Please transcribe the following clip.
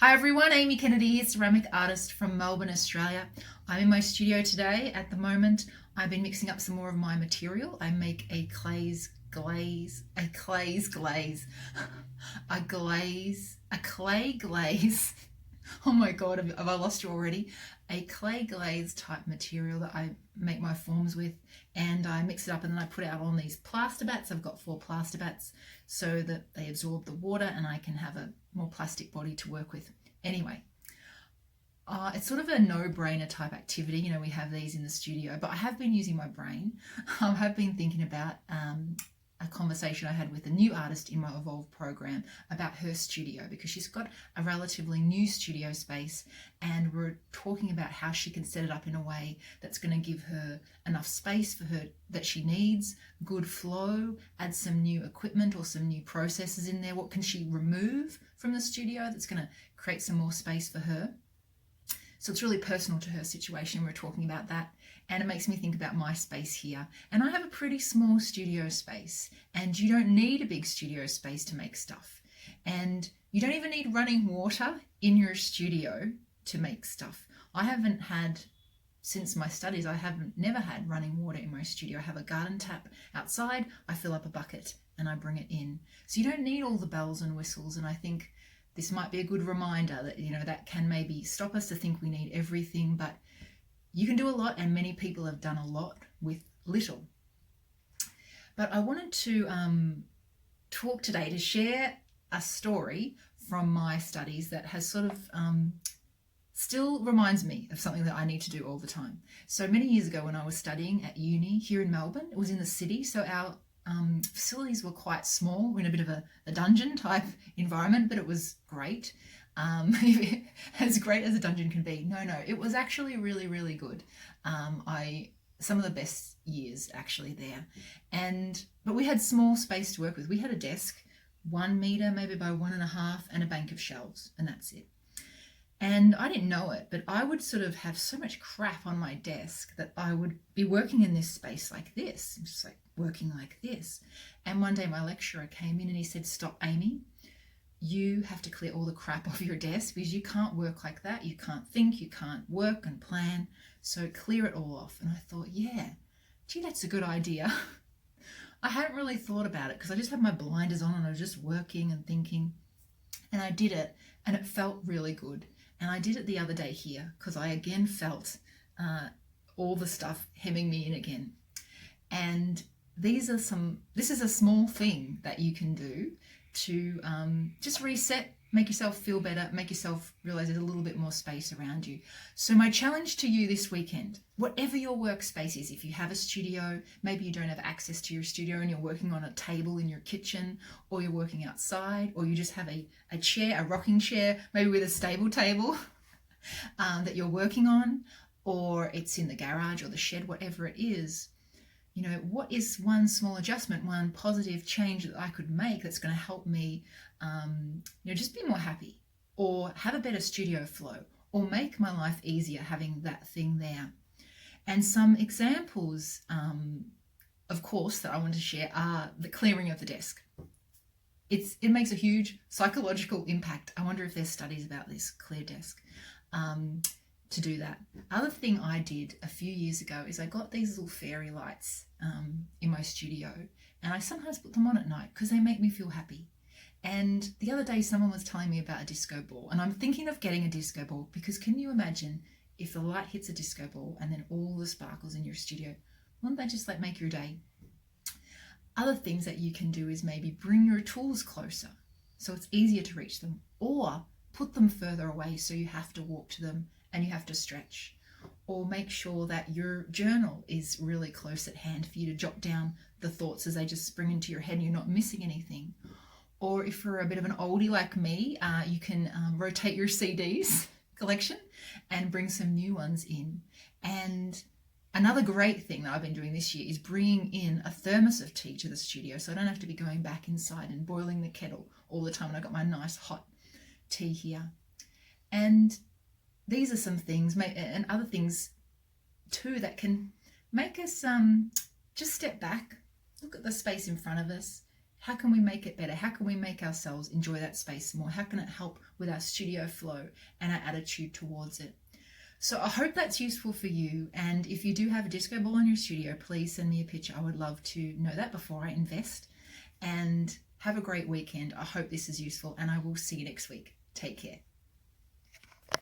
Hi everyone, Amy Kennedy here, ceramic artist from Melbourne, Australia. I'm in my studio today. At the moment, I've been mixing up some more of my material. I make a clay glaze, a clay glaze. Oh my God, have I lost you already? A clay glaze type material that I make my forms with, and I mix it up and then I put it out on these plaster bats. I've got 4 plaster bats so that they absorb the water and I can have a more plastic body to work with. Anyway, it's sort of a no-brainer type activity. You know, we have these in the studio, but I have been using my brain. I have been thinking about a conversation I had with a new artist in my Evolve program about her studio, because she's got a relatively new studio space, and we're talking about how she can set it up in a way that's going to give her enough space for her that she needs, good flow, add some new equipment or some new processes in there. What can she remove from the studio that's going to create some more space for her? So it's really personal to her situation. We're talking about that, and it makes me think about my space here. And I have a pretty small studio space, and you don't need a big studio space to make stuff. And you don't even need running water in your studio to make stuff. I haven't had, since my studies, never had running water in my studio. I have a garden tap outside, I fill up a bucket and I bring it in. So you don't need all the bells and whistles, and I think this might be a good reminder that, you know, that can maybe stop us to think we need everything, but you can do a lot, and many people have done a lot with little. But I wanted to talk today to share a story from my studies that has sort of still reminds me of something that I need to do all the time. So many years ago when I was studying at uni here in Melbourne, it was in the city, so our facilities were quite small. We're in a bit of a dungeon type environment, but it was great. As great as a dungeon can be. No, it was actually really, really good. Some of the best years actually there. But we had small space to work with. We had a desk, 1 meter, maybe by 1.5, and a bank of shelves, and that's it. And I didn't know it, but I would sort of have so much crap on my desk that I would be working in this space like this, just like working like this. And one day my lecturer came in and he said, "Stop, Amy. You have to clear all the crap off your desk because you can't work like that. You can't think, you can't work and plan. So clear it all off." And I thought, yeah, gee, that's a good idea. I hadn't really thought about it because I just had my blinders on and I was just working and thinking. And I did it, and it felt really good. And I did it the other day here because I again felt all the stuff hemming me in again. And this is a small thing that you can do to just reset, make yourself feel better, make yourself realize there's a little bit more space around you. So my challenge to you this weekend, whatever your workspace is, if you have a studio, maybe you don't have access to your studio and you're working on a table in your kitchen, or you're working outside, or you just have a chair, a rocking chair, maybe with a stable table that you're working on, or it's in the garage or the shed, whatever it is. You know, what is one small adjustment, one positive change that I could make that's going to help me, just be more happy, or have a better studio flow, or make my life easier having that thing there. And some examples, of course, that I want to share are the clearing of the desk. It makes a huge psychological impact. I wonder if there's studies about this, clear desk. To do that. Other thing I did a few years ago is I got these little fairy lights in my studio, and I sometimes put them on at night because they make me feel happy. And the other day someone was telling me about a disco ball, and I'm thinking of getting a disco ball because can you imagine if the light hits a disco ball and then all the sparkles in your studio? Wouldn't that just like make your day? Other things that you can do is maybe bring your tools closer so it's easier to reach them, or put them further away so you have to walk to them and you have to stretch, or make sure that your journal is really close at hand for you to jot down the thoughts as they just spring into your head and you're not missing anything. Or if you're a bit of an oldie like me, you can rotate your CDs collection and bring some new ones in. And another great thing that I've been doing this year is bringing in a thermos of tea to the studio, so I don't have to be going back inside and boiling the kettle all the time, and I've got my nice hot tea here. And these are some things, and other things too, that can make us just step back, look at the space in front of us, How can we make it better? How can we make ourselves enjoy that space more? How can it help with our studio flow and our attitude towards it? So I hope that's useful for you. And if you do have a disco ball in your studio, please send me a picture. I would love to know that before I invest. And have a great weekend. I hope this is useful, and I will see you next week. Take care.